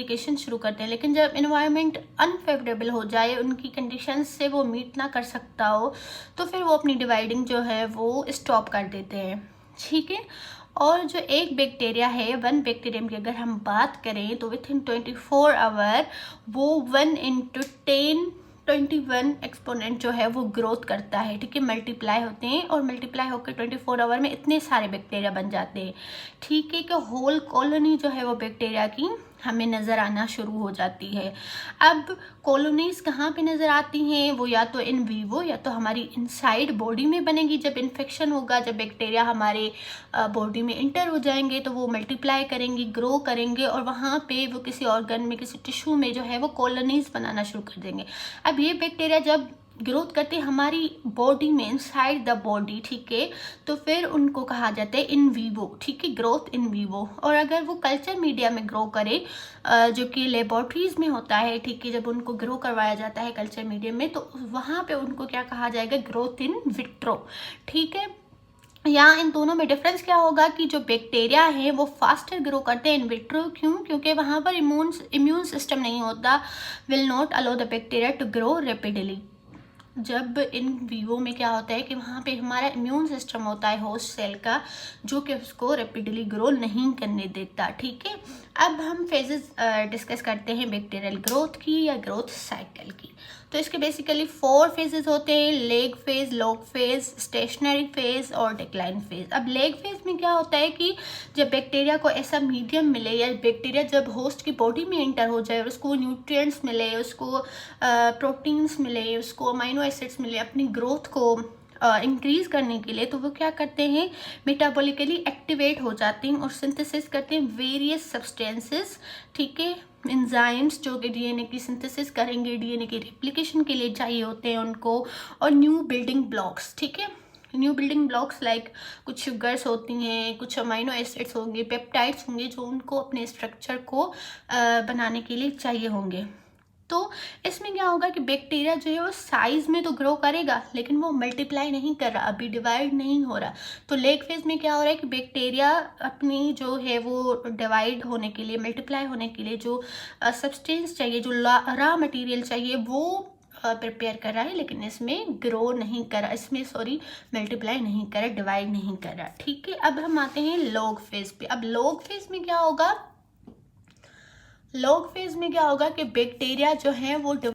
Application शुरू करते हैं। लेकिन जब इन्वायरमेंट अनफेवरेबल हो जाए, उनकी कंडीशंस से वो मीट ना कर सकता हो, तो फिर वो अपनी डिवाइडिंग जो है वो स्टॉप कर देते हैं। ठीक है। और जो एक बैक्टीरिया है, वन बैक्टीरियम की अगर हम बात करें तो विथ इन 24 आवर वो 1 × 10⁻21 एक्सपोनेंट जो है वो ग्रोथ करता है। ठीक है, मल्टीप्लाई होते हैं और मल्टीप्लाई होकर 24 आवर में इतने सारे बैक्टीरिया बन जाते हैं। ठीक है, कि होल कॉलोनी जो है वो बैक्टीरिया की हमें नज़र आना शुरू हो जाती है। अब कॉलोनीज कहाँ पे नज़र आती हैं? वो या तो इन वीवो या तो हमारी इनसाइड बॉडी में बनेगी। जब इन्फेक्शन होगा, जब बैक्टीरिया हमारे बॉडी में इंटर हो जाएंगे तो वो मल्टीप्लाई करेंगी, ग्रो करेंगे और वहाँ पे वो किसी ऑर्गन में, किसी टिश्यू में जो है वो कॉलोनीज बनाना शुरू कर देंगे। अब ये बैक्टीरिया जब ग्रोथ करते हैं हमारी बॉडी में, इनसाइड द बॉडी, ठीक है, तो फिर उनको कहा जाता है इन वीवो। ठीक है, ग्रोथ इन वीवो। और अगर वो कल्चर मीडिया में ग्रो करे, जो कि लेबोरेटरीज में होता है, ठीक है, जब उनको ग्रो करवाया जाता है कल्चर मीडिया में, तो वहाँ पे उनको क्या कहा जाएगा? Growth in vitro. ठीक है। यहाँ इन दोनों में डिफरेंस क्या होगा कि जो बैक्टीरिया है वो फास्टर ग्रो करते हैं इन विट्रो। क्यों? क्योंकि वहाँ पर इम्यून सिस्टम नहीं होता, will not allow the bacteria to grow rapidly. जब इन वीवो में क्या होता है कि वहाँ पे हमारा इम्यून सिस्टम होता है होस्ट सेल का, जो कि उसको रैपिडली ग्रो नहीं करने देता। ठीक है। अब हम फेजेस डिस्कस करते हैं बैक्टीरियल ग्रोथ की या ग्रोथ साइकिल की। तो इसके बेसिकली 4 फेजेस होते हैं: lag phase, log phase, stationary phase और डिक्लाइन फेज। अब लेग फेज में क्या होता है कि जब बैक्टीरिया को ऐसा मीडियम मिले, या बैक्टीरिया जब होस्ट की बॉडी में एंटर हो जाए और उसको न्यूट्रिएंट्स मिले, उसको प्रोटीन्स मिले, उसको अमाइनो एसिड्स मिले अपनी ग्रोथ को इंक्रीज करने के लिए, तो वो क्या करते हैं? मेटाबॉलिकली एक्टिवेट हो जाते हैं और सिंथेसिस करते हैं वेरियस सब्सटेंसेस। ठीक है, एंजाइम्स जो कि डीएनए की सिंथेसिस करेंगे, डीएनए की रेप्लिकेशन के लिए चाहिए होते हैं उनको, और न्यू बिल्डिंग ब्लॉक्स। ठीक है, न्यू बिल्डिंग ब्लॉक्स लाइक कुछ शुगर्स होती हैं, कुछ अमाइनो एसिड्स होंगे, पेप्टाइड्स होंगे, जो उनको अपने स्ट्रक्चर को बनाने के लिए चाहिए होंगे। तो इसमें क्या होगा कि बैक्टीरिया जो है वो साइज में तो ग्रो करेगा, लेकिन वो मल्टीप्लाई नहीं कर रहा, अभी डिवाइड नहीं हो रहा। तो लेग फेज में क्या हो रहा है कि बैक्टीरिया अपनी जो है वो डिवाइड होने के लिए, मल्टीप्लाई होने के लिए जो सब्सटेंस चाहिए, जो रॉ मटेरियल चाहिए, वो प्रिपेयर कर रहा है, लेकिन इसमें ग्रो नहीं कर रहा, इसमें मल्टीप्लाई नहीं कर रहा, डिवाइड नहीं कर रहा। ठीक है। अब हम आते हैं लॉग फेज पे। अब लॉग फेज में क्या होगा? लॉग फेज में क्या होगा कि बैक्टीरिया जो है वो